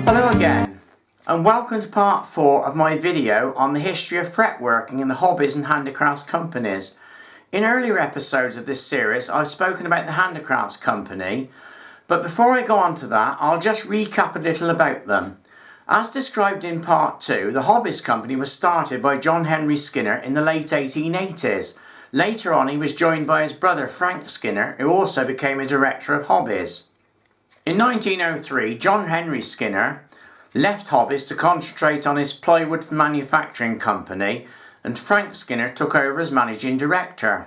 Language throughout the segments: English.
Hello again, and welcome to part 4 of my video on the history of fretworking in the hobbies and handicrafts companies. In earlier episodes of this series I've spoken about the handicrafts company, but before I go on to that I'll just recap a little about them. As described in part 2, the Hobbies company was started by John Henry Skinner in the late 1880s. Later on he was joined by his brother Frank Skinner, who also became a director of Hobbies. In 1903, John Henry Skinner left Hobbies to concentrate on his plywood manufacturing company, and Frank Skinner took over as managing director.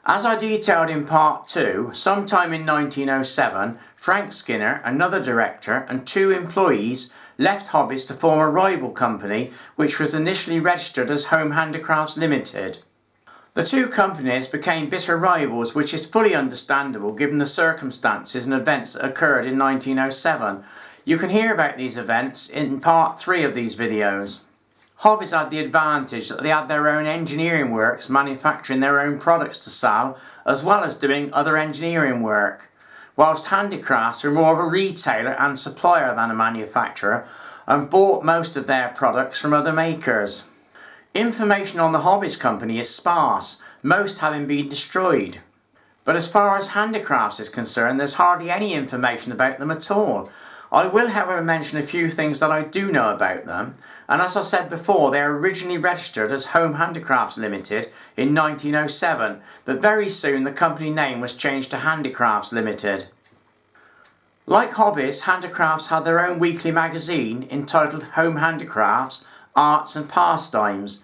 As I detailed in part 2, sometime in 1907, Frank Skinner, another director, and 2 employees left Hobbies to form a rival company which was initially registered as Home Handicrafts Limited. The 2 companies became bitter rivals, which is fully understandable given the circumstances and events that occurred in 1907. You can hear about these events in part 3 of these videos. Hobbies had the advantage that they had their own engineering works manufacturing their own products to sell, as well as doing other engineering work, whilst handicrafts were more of a retailer and supplier than a manufacturer and bought most of their products from other makers. Information on the Hobbies company is sparse, most having been destroyed. But as far as handicrafts is concerned, there's hardly any information about them at all. I will however mention a few things that I do know about them, and as I said before, they are originally registered as Home Handicrafts Limited in 1907, but very soon the company name was changed to Handicrafts Limited. Like Hobbies, Handicrafts had their own weekly magazine entitled Home Handicrafts, Arts and Pastimes.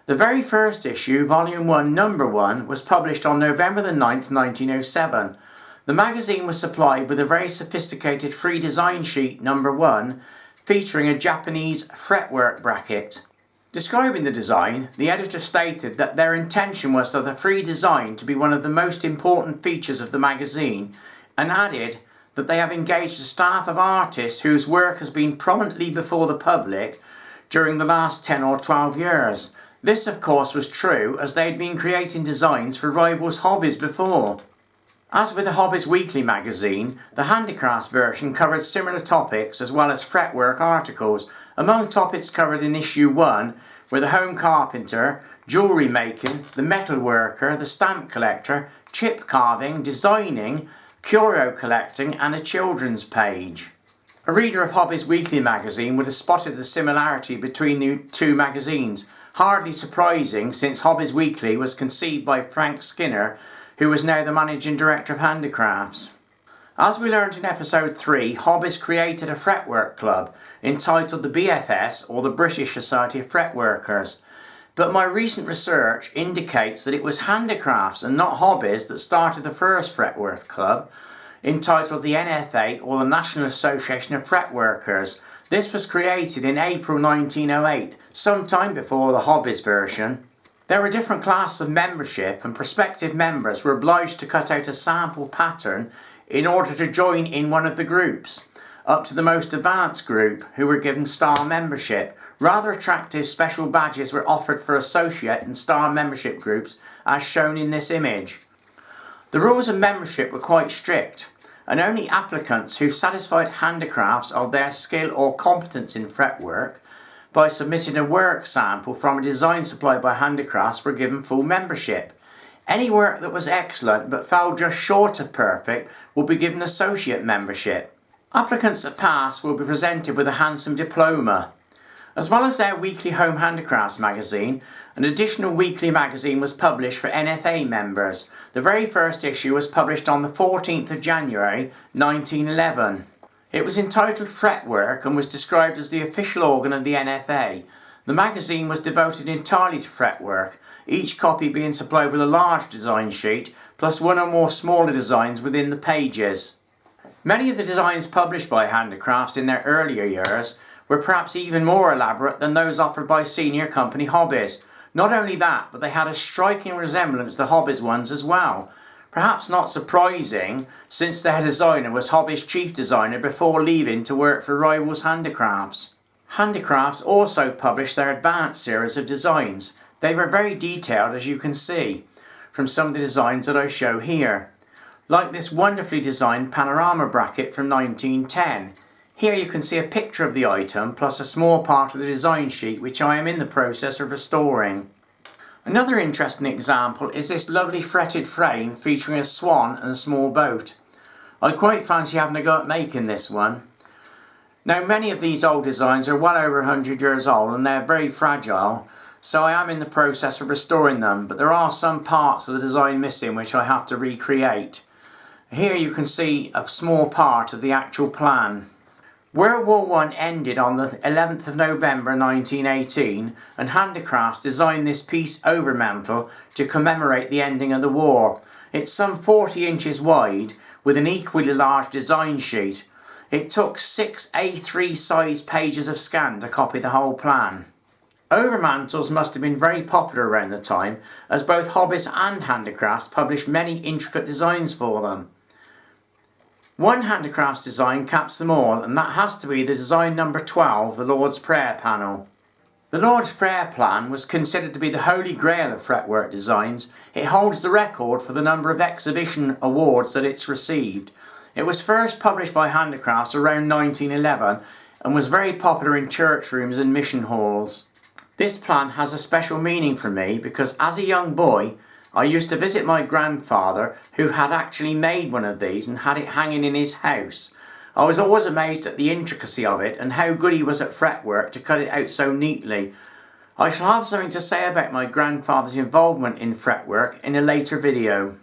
The very first issue, Volume 1, Number 1, was published on November the 9th, 1907. The magazine was supplied with a very sophisticated free design sheet, Number 1, featuring a Japanese fretwork bracket. Describing the design, the editor stated that their intention was for the free design to be one of the most important features of the magazine, and added that they have engaged a staff of artists whose work has been prominently before the public during the last 10 or 12 years. This of course was true, as they had been creating designs for rivals' Hobbies before. As with the Hobbies Weekly magazine, the Handicrafts version covered similar topics as well as fretwork articles. Among topics covered in issue 1 were the home carpenter, jewellery making, the metal worker, the stamp collector, chip carving, designing, curio collecting and a children's page. A reader of Hobbies Weekly magazine would have spotted the similarity between the 2 magazines, hardly surprising since Hobbies Weekly was conceived by Frank Skinner, who was now the managing director of Handicrafts. As we learned in episode 3, Hobbies created a fretwork club entitled the BFS, or the British Society of Fretworkers, but my recent research indicates that it was Handicrafts and not Hobbies that started the first fretwork club, entitled the NFA, or the National Association of Fretworkers. This was created in April 1908, some time before the Hobbies version. There were different classes of membership, and prospective members were obliged to cut out a sample pattern in order to join in one of the groups, up to the most advanced group, who were given star membership. Rather attractive special badges were offered for associate and star membership groups, as shown in this image. The rules of membership were quite strict, and only applicants who satisfied handicrafts of their skill or competence in fretwork by submitting a work sample from a design supplied by Handicrafts were given full membership. Any work that was excellent but fell just short of perfect will be given associate membership. Applicants that pass will be presented with a handsome diploma. As well as their weekly Home Handicrafts magazine, an additional weekly magazine was published for NFA members. The very first issue was published on the 14th of January 1911. It was entitled Fretwork and was described as the official organ of the NFA. The magazine was devoted entirely to fretwork, each copy being supplied with a large design sheet, plus one or more smaller designs within the pages. Many of the designs published by Handicrafts in their earlier years were perhaps even more elaborate than those offered by senior company Hobbies. Not only that, but they had a striking resemblance to Hobbies ones as well. Perhaps not surprising, since their designer was Hobbies' chief designer before leaving to work for rivals Handicrafts. Handicrafts also published their advanced series of designs. They were very detailed, as you can see from some of the designs that I show here. Like this wonderfully designed panorama bracket from 1910. Here you can see a picture of the item plus a small part of the design sheet which I am in the process of restoring. Another interesting example is this lovely fretted frame featuring a swan and a small boat. I quite fancy having a go at making this one. Now many of these old designs are well over 100 years old and they're very fragile, so I am in the process of restoring them, but there are some parts of the design missing which I have to recreate. Here you can see a small part of the actual plan. World War I ended on the 11th of November 1918 and Handicrafts designed this piece overmantel to commemorate the ending of the war. It's some 40 inches wide with an equally large design sheet. It took 6 A3 size pages of scan to copy the whole plan. Overmantels must have been very popular around the time, as both Hobbies and Handicrafts published many intricate designs for them. One Handicrafts design caps them all, and that has to be the design number 12, the Lord's Prayer panel. The Lord's Prayer plan was considered to be the holy grail of fretwork designs. It holds the record for the number of exhibition awards that it's received. It was first published by Handicrafts around 1911 and was very popular in church rooms and mission halls. This plan has a special meaning for me because as a young boy I used to visit my grandfather who had actually made one of these and had it hanging in his house. I was always amazed at the intricacy of it and how good he was at fretwork to cut it out so neatly. I shall have something to say about my grandfather's involvement in fretwork in a later video.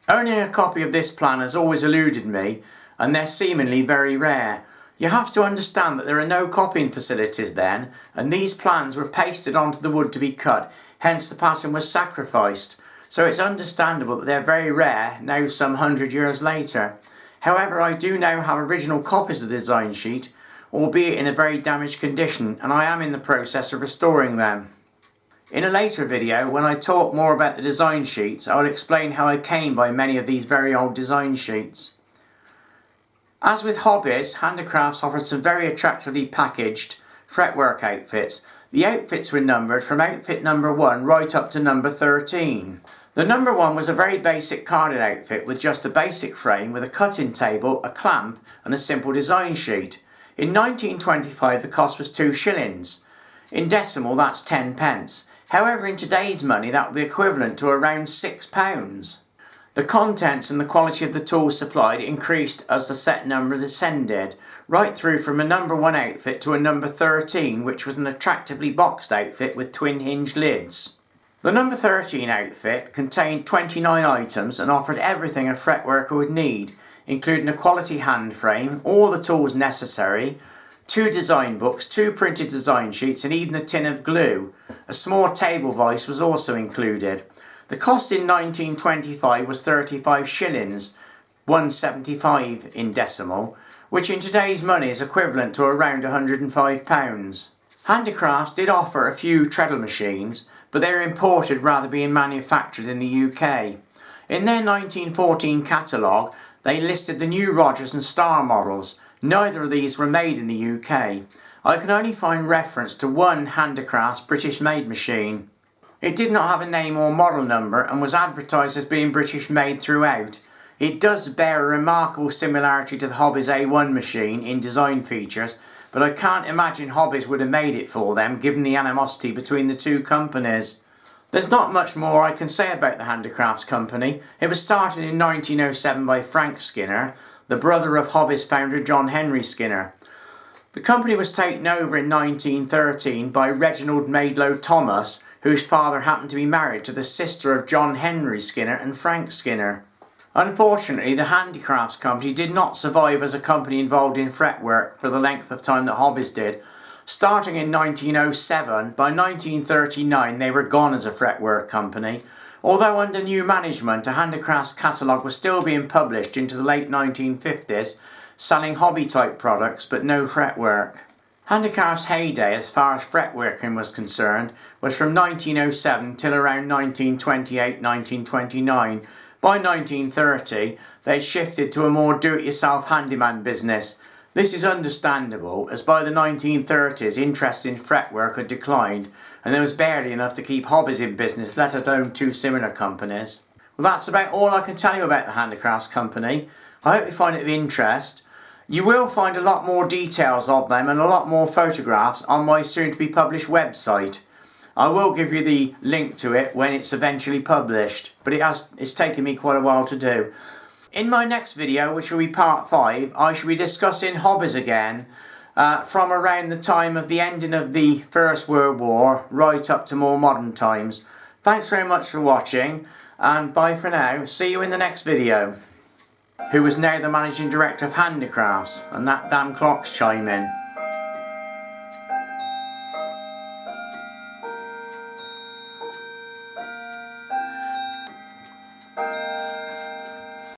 Owning a copy of this plan has always eluded me, and they're seemingly very rare. You have to understand that there are no copying facilities then, and these plans were pasted onto the wood to be cut, hence the pattern was sacrificed. So it's understandable that they're very rare now some 100 years later. However, I do now have original copies of the design sheet, albeit in a very damaged condition, and I am in the process of restoring them. In a later video, when I talk more about the design sheets, I will explain how I came by many of these very old design sheets. As with Hobbies, Handicrafts offered some very attractively packaged fretwork outfits. The outfits were numbered from outfit number 1 right up to number 13. The number 1 was a very basic carded outfit with just a basic frame with a cut-in table, a clamp and a simple design sheet. In 1925 the cost was 2 shillings. In decimal that's 10 pence. However, in today's money that would be equivalent to around £6. The contents and the quality of the tools supplied increased as the set number descended, right through from a number 1 outfit to a number 13, which was an attractively boxed outfit with twin hinged lids. The number 13 outfit contained 29 items and offered everything a fretworker would need, including a quality hand frame, all the tools necessary, 2 design books, 2 printed design sheets and even a tin of glue. A small table vise was also included. The cost in 1925 was 35 shillings, 175 in decimal, which in today's money is equivalent to around £105. Handicrafts did offer a few treadle machines, but they were imported rather than being manufactured in the UK. In their 1914 catalogue, they listed the new Rogers and Star models. Neither of these were made in the UK. I can only find reference to one Handicrafts British-made machine. It did not have a name or model number and was advertised as being British-made throughout. It does bear a remarkable similarity to the Hobbies A1 machine in design features, but I can't imagine Hobbies would have made it for them given the animosity between the two companies. There's not much more I can say about the Handicrafts company. It was started in 1907 by Frank Skinner, the brother of Hobbies founder John Henry Skinner. The company was taken over in 1913 by Reginald Maidlow Thomas, whose father happened to be married to the sister of John Henry Skinner and Frank Skinner. Unfortunately, the Handicrafts company did not survive as a company involved in fretwork for the length of time that Hobbies did. Starting in 1907, by 1939 they were gone as a fretwork company. Although under new management, a Handicrafts catalogue was still being published into the late 1950s, selling hobby-type products but no fretwork. Handicrafts' heyday as far as fretworking was concerned was from 1907 till around 1928-1929. By 1930, they had shifted to a more do-it-yourself handyman business. This is understandable, as by the 1930s interest in fretwork had declined and there was barely enough to keep Hobbies in business, let alone 2 similar companies. Well, that's about all I can tell you about the Handicrafts company. I hope you find it of interest. You will find a lot more details of them and a lot more photographs on my soon to be published website. I will give you the link to it when it's eventually published, but it's taken me quite a while to do. In my next video, which will be part 5, I shall be discussing hobbies again, from around the time of the ending of the First World War right up to more modern times. Thanks very much for watching, and bye for now. See you in the next video. Who is now the Managing Director of Handicrafts, and that damn clock's chiming.